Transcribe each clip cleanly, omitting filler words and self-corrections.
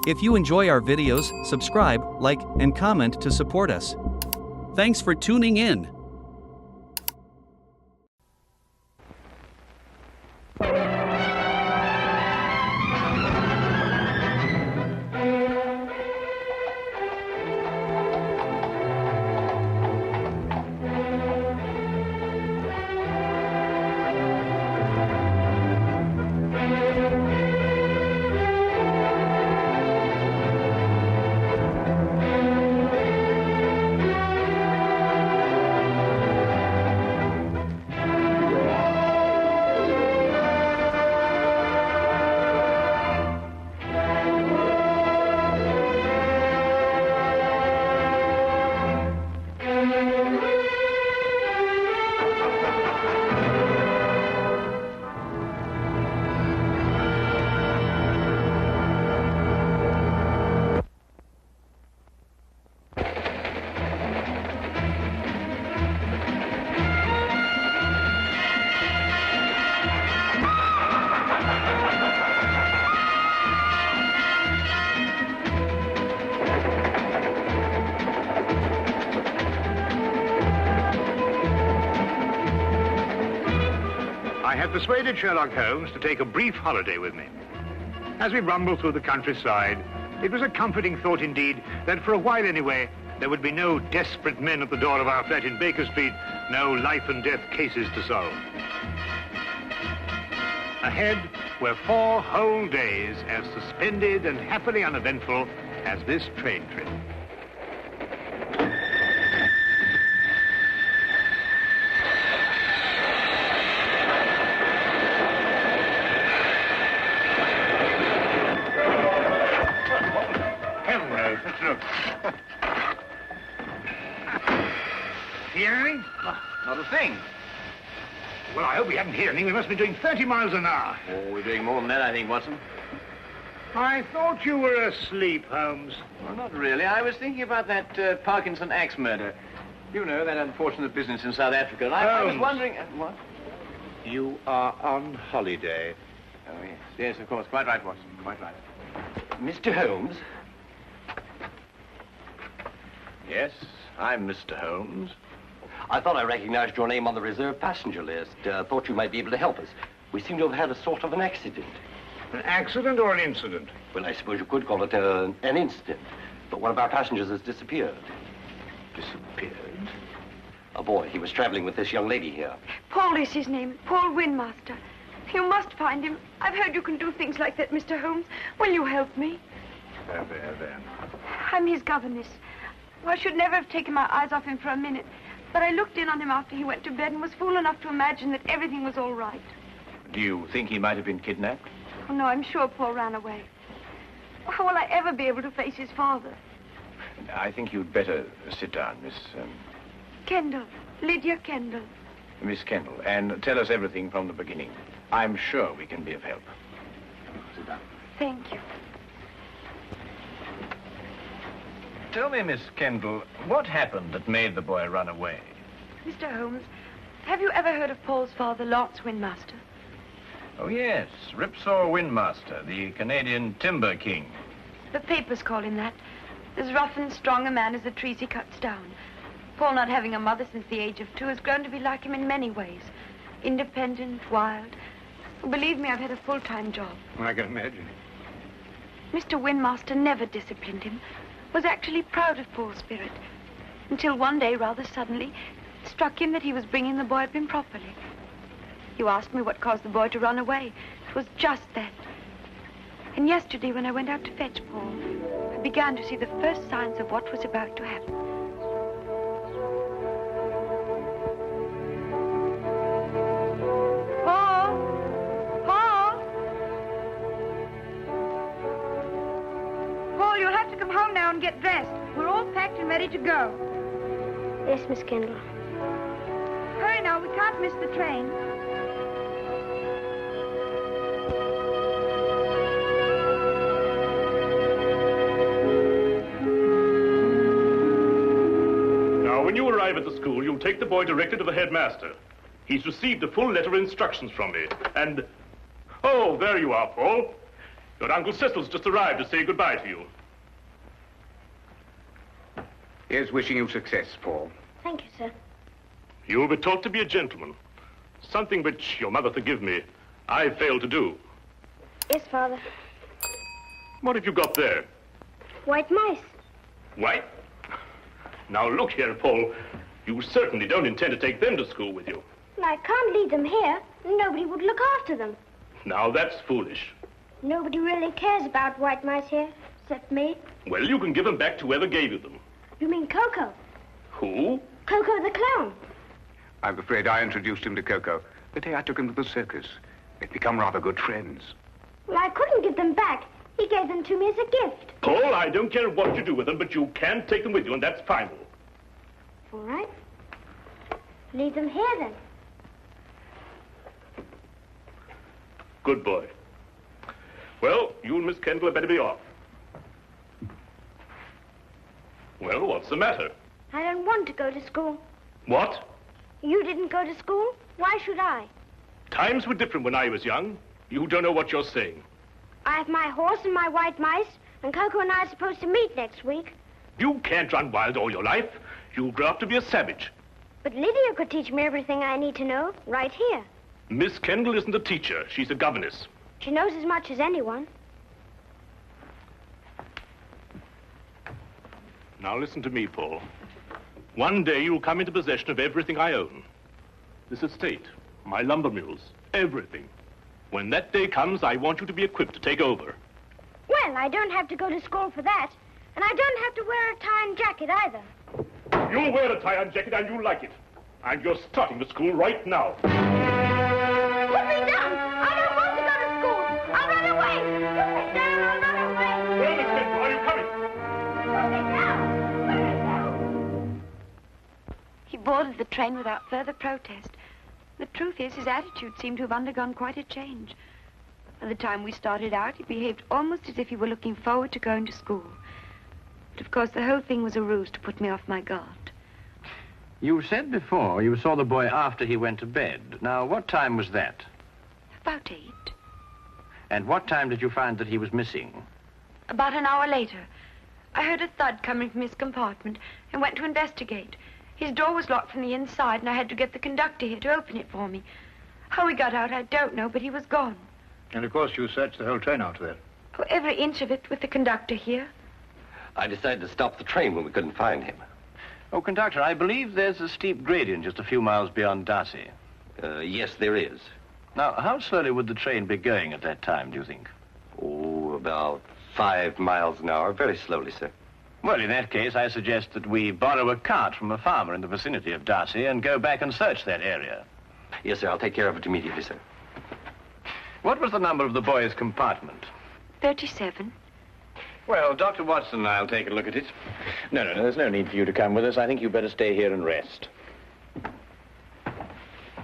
If you enjoy our videos, subscribe, like, and comment to support us. Thanks for tuning in. I had persuaded Sherlock Holmes to take a brief holiday with me. As we rumbled through the countryside, it was a comforting thought indeed that for a while anyway, there would be no desperate men at the door of our flat in Baker Street, no life and death cases to solve. Ahead were 4 whole days as suspended and happily uneventful as this train trip. Hear anything? Not a thing. Well, I hope we haven't heard anything. We must be doing 30 miles an hour. Oh, we're doing more than that, I think, Watson. I thought you were asleep, Holmes. Well, not really. I was thinking about that Parkinson axe murder. You know, that unfortunate business in South Africa. And I was wondering... what? You are on holiday. Oh, yes. Yes, of course. Quite right, Watson. Quite right. Mr. Holmes? Yes, I'm Mr. Holmes. I thought I recognized your name on the reserved passenger list. Thought you might be able to help us. We seem to have had a sort of an accident. An accident or an incident? Well, I suppose you could call it an incident. But one of our passengers has disappeared. Disappeared? A boy. He was traveling with this young lady here. Paul is his name. Paul Windmaster. You must find him. I've heard you can do things like that, Mr. Holmes. Will you help me? There. I'm his governess. I should never have taken my eyes off him for a minute. But I looked in on him after he went to bed and was fool enough to imagine that everything was all right. Do you think he might have been kidnapped? Oh, no, I'm sure Paul ran away. How will I ever be able to face his father? I think you'd better sit down, Miss... Kendall. Lydia Kendall. Miss Kendall, and tell us everything from the beginning. I'm sure we can be of help. Sit down. Thank you. Tell me, Miss Kendall, what happened that made the boy run away? Mr. Holmes, have you ever heard of Paul's father, Lance Windmaster? Oh, yes, Ripsaw Windmaster, the Canadian timber king. The papers call him that. As rough and strong a man as the trees he cuts down. Paul, not having a mother since the age of 2, has grown to be like him in many ways. Independent, wild. Believe me, I've had a full-time job. I can imagine. Mr. Windmaster never disciplined him. Was actually proud of Paul's spirit. Until one day, rather suddenly, it struck him that he was bringing the boy up improperly. You asked me what caused the boy to run away. It was just that. And yesterday, when I went out to fetch Paul, I began to see the first signs of what was about to happen. Paul! Paul! Paul, you'll have to come home now and get dressed. We're all packed and ready to go. Yes, Miss Kendall. Hurry now, we can't miss the train. Now, when you arrive at the school, you'll take the boy directly to the headmaster. He's received a full letter of instructions from me, and... Oh, there you are, Paul. Your Uncle Cecil's just arrived to say goodbye to you. Here's wishing you success, Paul. Thank you, sir. You will be taught to be a gentleman. Something which, your mother forgive me, I failed to do. Yes, Father. What have you got there? White mice. White? Now look here, Paul. You certainly don't intend to take them to school with you. Well, I can't leave them here. Nobody would look after them. Now that's foolish. Nobody really cares about white mice here, except me. Well, you can give them back to whoever gave you them. You mean Coco? Who? Coco the clown. I'm afraid I introduced him to Coco. The day I took him to the circus. They've become rather good friends. Well, I couldn't give them back. He gave them to me as a gift. Paul, I don't care what you do with them, but you can take them with you, and that's final. All right. Leave them here, then. Good boy. Well, you and Miss Kendall had better be off. Well, what's the matter? I don't want to go to school. What? You didn't go to school? Why should I? Times were different when I was young. You don't know what you're saying. I have my horse and my white mice, and Coco and I are supposed to meet next week. You can't run wild all your life. You'll grow up to be a savage. But Lydia could teach me everything I need to know right here. Miss Kendall isn't a teacher. She's a governess. She knows as much as anyone. Now listen to me, Paul. One day you'll come into possession of everything I own. This estate, my lumber mills, everything. When that day comes, I want you to be equipped to take over. Well, I don't have to go to school for that. And I don't have to wear a tie and jacket either. You'll wear a tie and jacket and you'll like it. And you're starting to school right now. Put me down! I don't want to go to school! I'll run away! Put me down! I'll run away! Well, Miss Kendall, are you coming? Put me down! Put me down! He boarded the train without further protest. The truth is, his attitude seemed to have undergone quite a change. By the time we started out, he behaved almost as if he were looking forward to going to school. But of course, the whole thing was a ruse to put me off my guard. You said before you saw the boy after he went to bed. Now, what time was that? About 8. And what time did you find that he was missing? About an hour later, I heard a thud coming from his compartment and went to investigate. His door was locked from the inside, and I had to get the conductor here to open it for me. How he got out, I don't know, but he was gone. And of course you searched the whole train after that. Oh, every inch of it with the conductor here. I decided to stop the train when we couldn't find him. Oh, conductor, I believe there's a steep gradient just a few miles beyond Darcy. Yes, there is. Now, how slowly would the train be going at that time, do you think? Oh, about 5 miles an hour. Very slowly, sir. Well, in that case, I suggest that we borrow a cart from a farmer in the vicinity of Darcy and go back and search that area. Yes, sir. I'll take care of it immediately, sir. What was the number of the boy's compartment? 37. Well, Dr. Watson and I'll take a look at it. No, there's no need for you to come with us. I think you'd better stay here and rest.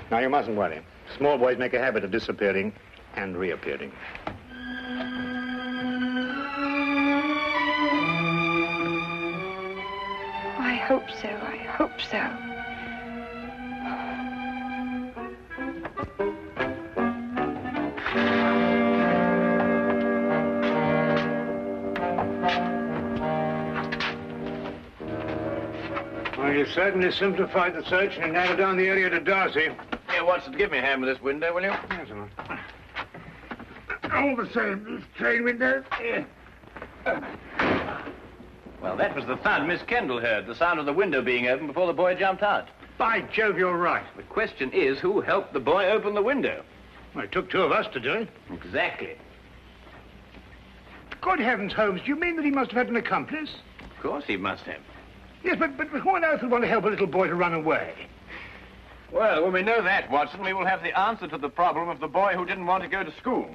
Now, you mustn't worry. Small boys make a habit of disappearing and reappearing. I hope so, I hope so. Well, you certainly simplified the search and narrowed down the area to Darcy. Here, Watson, give me a hand with this window, will you? Yes, sir. All the same, this train window. Well, that was the thud Miss Kendall heard, the sound of the window being opened before the boy jumped out. By Jove, you're right. The question is, who helped the boy open the window? Well, it took 2 of us to do it. Exactly. Good heavens, Holmes, do you mean that he must have had an accomplice? Of course he must have. Yes, but who on earth would want to help a little boy to run away? Well, when we know that, Watson, we will have the answer to the problem of the boy who didn't want to go to school.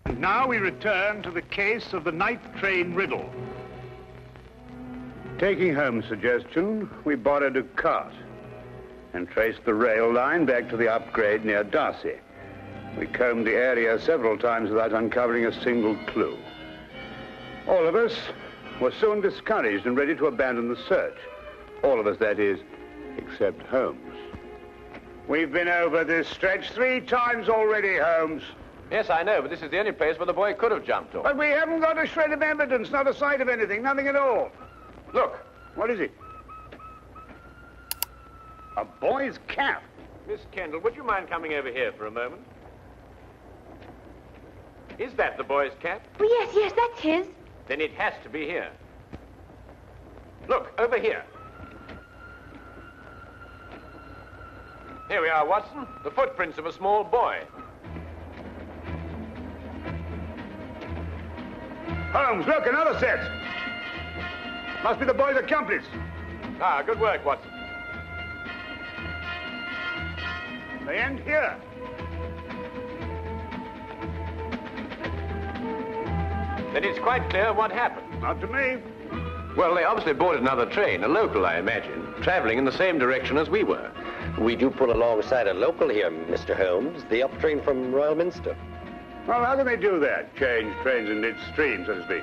And now we return to the case of the night train riddle. Taking Holmes' suggestion, we borrowed a cart and traced the rail line back to the upgrade near Darcy. We combed the area several times without uncovering a single clue. All of us were soon discouraged and ready to abandon the search. All of us, that is, except Holmes. We've been over this stretch 3 times already, Holmes. Yes, I know, but this is the only place where the boy could have jumped off. But we haven't got a shred of evidence, not a sight of anything, nothing at all. Look, what is it? A boy's cap. Miss Kendall, would you mind coming over here for a moment? Is that the boy's cap? Oh, yes, that's his. Then it has to be here. Look, over here. Here we are, Watson. The footprints of a small boy. Holmes, look, another set. Must be the boy's accomplice. Ah, good work, Watson. They end here. Then it's quite clear what happened. Not to me. Well, they obviously boarded another train, a local, I imagine, traveling in the same direction as we were. We do pull alongside a local here, Mr. Holmes, the up train from Royal Minster. Well, how can they do that? Change trains in midstream, so to speak.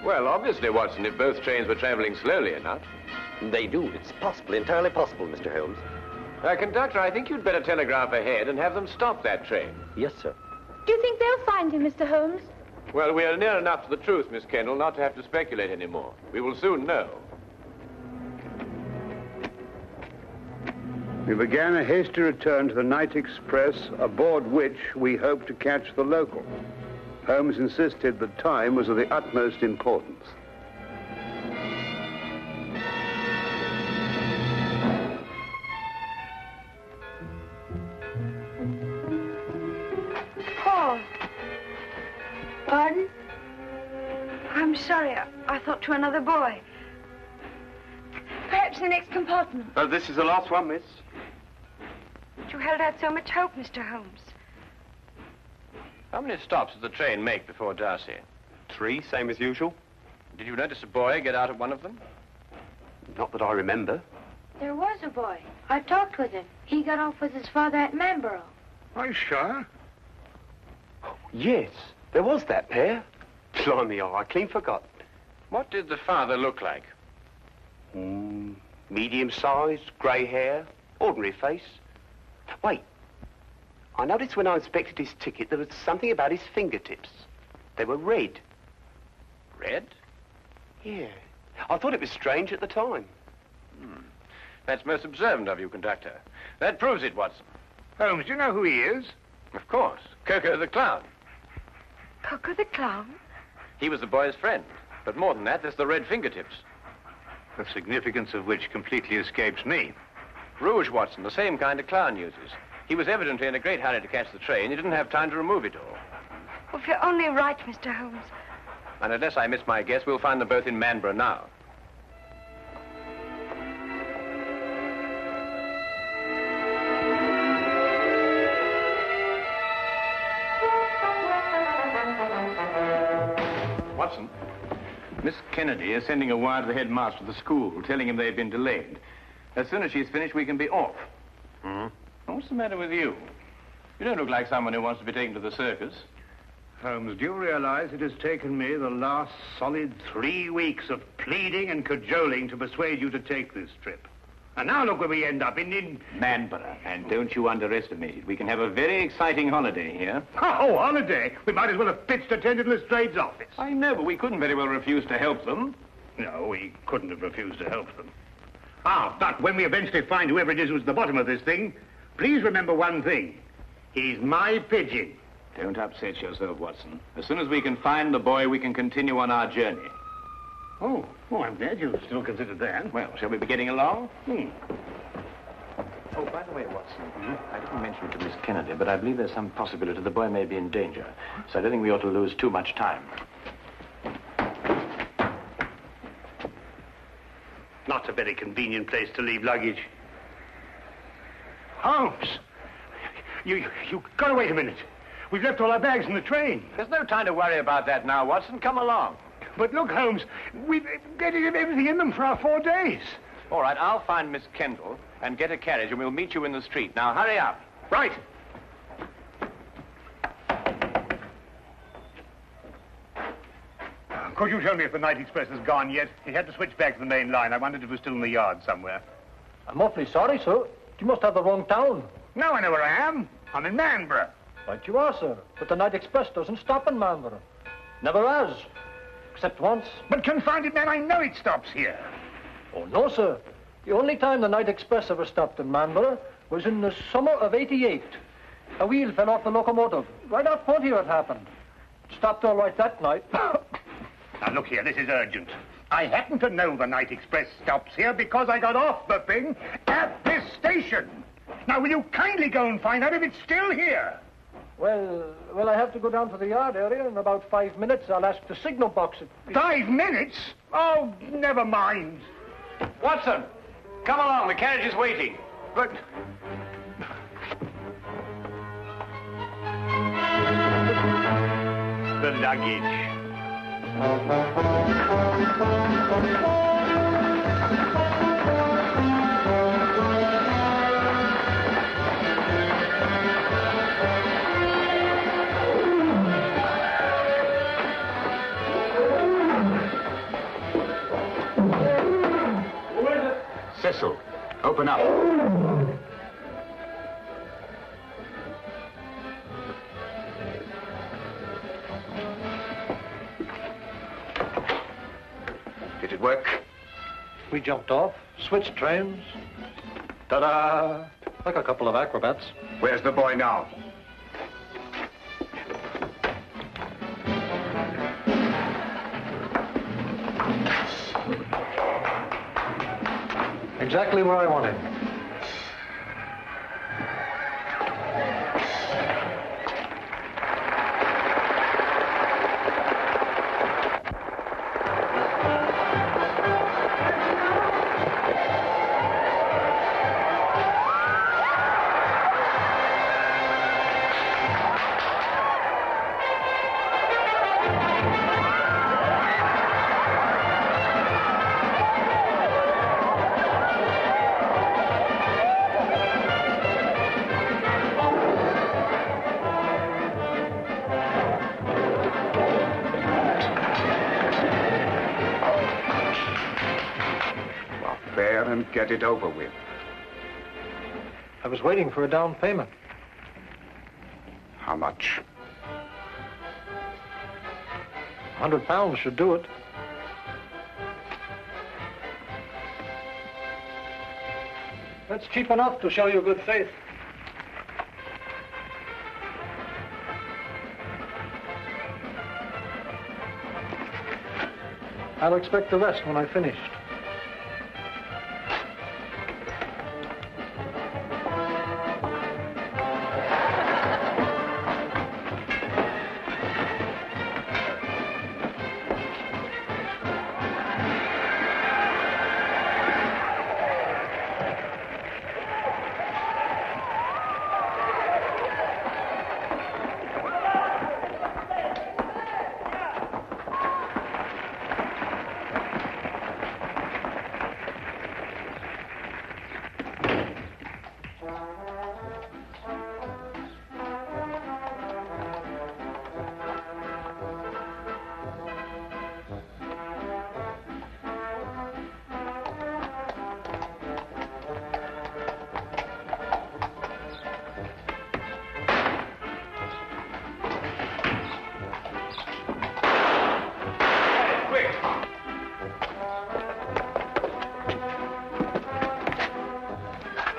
Well, obviously, Watson, if both trains were traveling slowly enough. They do. It's possible, entirely possible, Mr. Holmes. Conductor, I think you'd better telegraph ahead and have them stop that train. Yes, sir. Do you think they'll find him, Mr. Holmes? Well, we are near enough to the truth, Miss Kendall, not to have to speculate anymore. We will soon know. We began a hasty return to the night express, aboard which we hoped to catch the local. Holmes insisted that time was of the utmost importance. Paul. Pardon? I'm sorry. I thought to another boy. Perhaps the next compartment. Oh, this is the last one, miss. You held out so much hope, Mr. Holmes. How many stops did the train make before Darcy? 3, same as usual. Did you notice a boy get out of one of them? Not that I remember. There was a boy. I talked with him. He got off with his father at Manborough. Are you sure? Yes, there was that pair. Blimey, I clean forgot. What did the father look like? Medium-sized, grey hair, ordinary face. Wait, I noticed when I inspected his ticket there was something about his fingertips. They were red. Red? Yeah. I thought it was strange at the time. That's most observant of you, conductor. That proves it, Watson. Holmes, do you know who he is? Of course. Coco the clown. Coco the clown? He was the boy's friend. But more than that, there's the red fingertips. The significance of which completely escapes me. Rouge, Watson, the same kind of clown uses. He was evidently in a great hurry to catch the train. He didn't have time to remove it all. Oh, if you're only right, Mr. Holmes. And unless I miss my guess, we'll find them both in Manborough now. Watson, Miss Kennedy is sending a wire to the headmaster of the school, telling him they've been delayed. As soon as she's finished, we can be off. What's the matter with you? You don't look like someone who wants to be taken to the circus. Holmes, do you realize it has taken me the last solid 3 weeks of pleading and cajoling to persuade you to take this trip? And now look where we end up, in Manborough. And don't you underestimate it. We can have a very exciting holiday here. Oh, holiday? We might as well have pitched a tent in Lestrade's office. I know, but we couldn't very well refuse to help them. No, we couldn't have refused to help them. But when we eventually find whoever it is who's at the bottom of this thing, please remember one thing. He's my pigeon. Don't upset yourself, Watson. As soon as we can find the boy, we can continue on our journey. Oh, I'm glad you still considered that. Well, shall we be getting along? Oh, by the way, Watson, I didn't mention it to Miss Kennedy, but I believe there's some possibility the boy may be in danger. So I don't think we ought to lose too much time. Not a very convenient place to leave luggage. Holmes! You gotta wait a minute. We've left all our bags in the train. There's no time to worry about that now, Watson. Come along. But look, Holmes, we've got everything in them for our 4 days. All right, I'll find Miss Kendall and get a carriage, and we'll meet you in the street. Now, hurry up. Right. Could you tell me if the night express has gone yet? He had to switch back to the main line. I wondered if it was still in the yard somewhere. I'm awfully sorry, sir. You must have the wrong town. No, I know where I am. I'm in Manborough. Right you are, sir. But the night express doesn't stop in Manborough. Never has. Except once. But confound it, man, I know it stops here. Oh, no, sir. The only time the night express ever stopped in Manborough was in the summer of '88. A wheel fell off the locomotive. Right out front here it happened. It stopped all right that night. Now, look here, this is urgent. I happen to know the night express stops here because I got off the thing at this station. Now, will you kindly go and find out if it's still here? Well, I have to go down to the yard area. In about 5 minutes, I'll ask the signal box. 5 minutes? Oh, never mind. Watson, come along. The carriage is waiting. But... the luggage. Cecil, open up. Did it work? We jumped off, switched trains. Ta-da! Like a couple of acrobats. Where's the boy now? Exactly where I want him. Get it over with. I was waiting for a down payment. How much? £100 should do it. That's cheap enough to show you good faith. I'll expect the rest when I finished.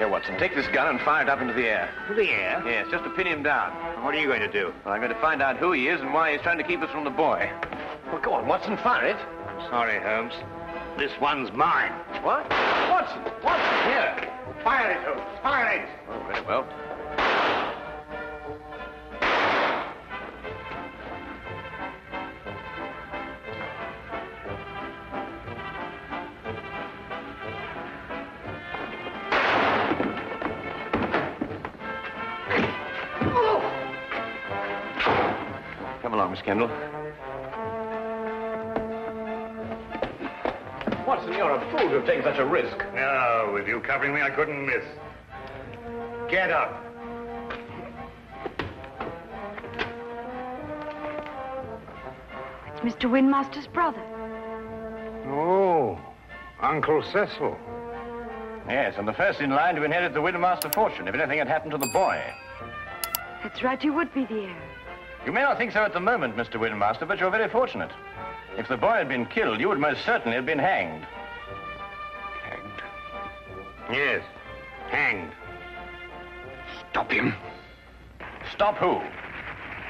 Watson, take this gun and fire it up into the air. To the air? Yes, just to pin him down. What are you going to do? Well, I'm going to find out who he is and why he's trying to keep us from the boy. Well, go on, Watson, fire it. Sorry, Holmes. This one's mine. What? Watson! Watson, here! Fire it, Holmes. Fire it! Oh, very well. Come along, Miss Kendall. Watson, you're a fool to have taken such a risk. No, with you covering me, I couldn't miss. Get up. Mr. Windmaster's brother. Oh, Uncle Cecil. Yes, and the first in line to inherit the Widowmaster fortune if anything had happened to the boy. That's right, you would be the heir. You may not think so at the moment, Mr. Widowmaster, but you're very fortunate. If the boy had been killed, you would most certainly have been hanged. Hanged? Yes, hanged. Stop him. Stop who?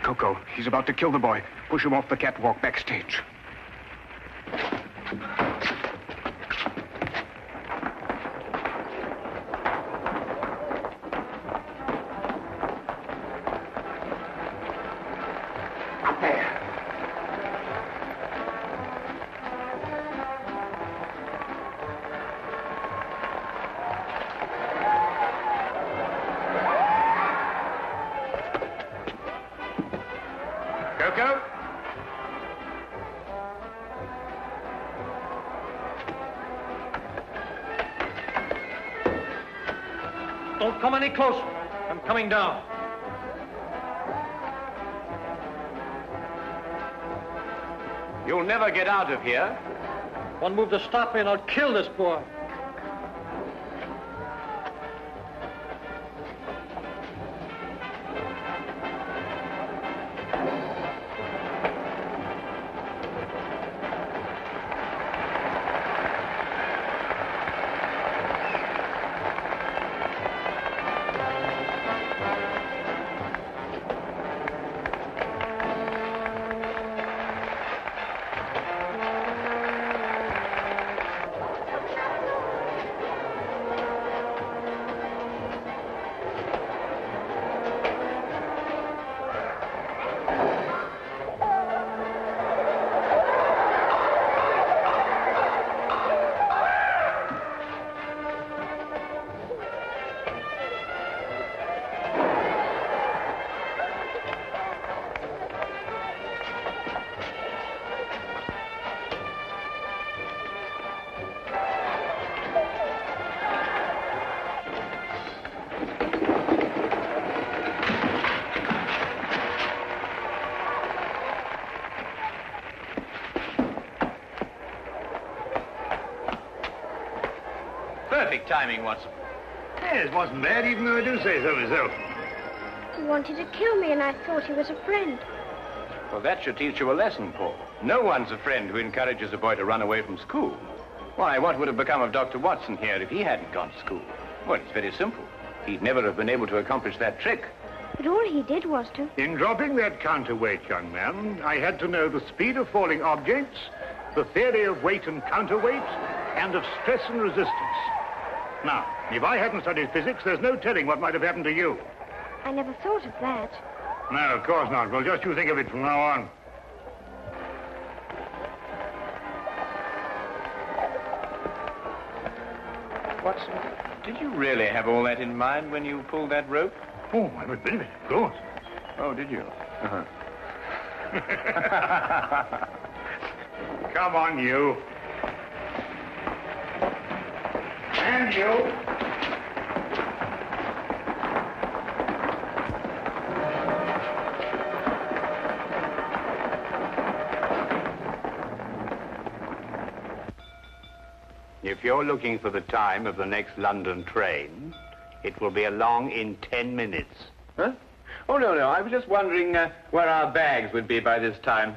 Coco, he's about to kill the boy. Push him off the catwalk backstage. Coco? Don't come any closer. I'm coming down. You'll never get out of here. One move to stop me and I'll kill this boy. Perfect timing, Watson. Yes, wasn't bad, even though I do say so myself. He wanted to kill me, and I thought he was a friend. Well, that should teach you a lesson, Paul. No one's a friend who encourages a boy to run away from school. Why, what would have become of Dr. Watson here if he hadn't gone to school? Well, it's very simple. He'd never have been able to accomplish that trick. But all he did was to... In dropping that counterweight, young man, I had to know the speed of falling objects, the theory of weight and counterweight, and of stress and resistance. Now, if I hadn't studied physics, there's no telling what might have happened to you. I never thought of that. No, of course not. Well, just you think of it from now on. Watson, did you really have all that in mind when you pulled that rope? Oh, every bit of it, of course. Oh, did you? Uh-huh. Come on, you. And you. If you're looking for the time of the next London train, it will be along in 10 minutes. Huh? Oh, no. I was just wondering where our bags would be by this time.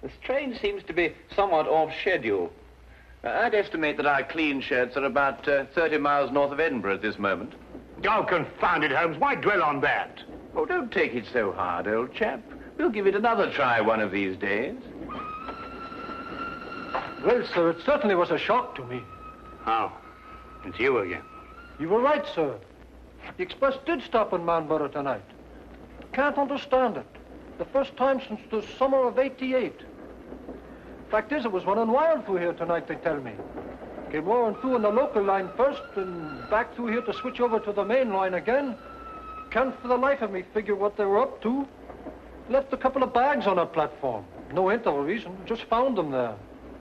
This train seems to be somewhat off schedule. I'd estimate that our clean shirts are about 30 miles north of Edinburgh at this moment. Oh, confound it, Holmes. Why dwell on that? Oh, don't take it so hard, old chap. We'll give it another try one of these days. Well, sir, it certainly was a shock to me. Oh, it's you again. You were right, sir. The express did stop in Marlborough tonight. Can't understand it. The first time since the summer of '88. Fact is, it was running wild through here tonight, they tell me. Came roaring through on the local line first, and back through here to switch over to the main line again. Can't for the life of me figure what they were up to. Left a couple of bags on our platform. No hint of a reason, just found them there.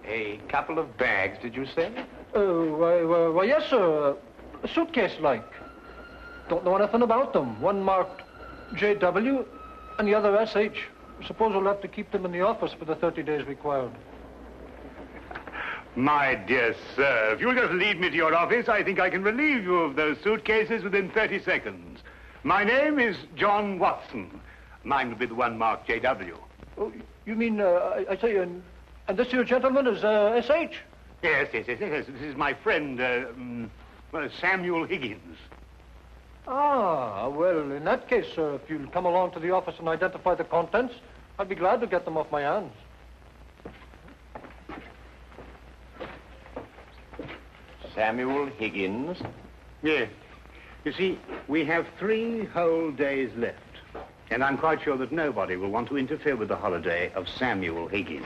A couple of bags, did you say? Why, yes, sir. A suitcase-like. Don't know anything about them. One marked J.W. and the other S.H. I suppose we'll have to keep them in the office for the 30 days required. My dear sir, if you'll just lead me to your office, I think I can relieve you of those suitcases within 30 seconds. My name is John Watson. Mine will be the one marked J.W. Oh, you mean, I say, and this here gentleman is S.H.? Yes. This is my friend, Samuel Higgins. Ah, well, in that case, sir, if you'll come along to the office and identify the contents, I'd be glad to get them off my hands. Samuel Higgins. Yes. You see, we have 3 whole days left. And I'm quite sure that nobody will want to interfere with the holiday of Samuel Higgins.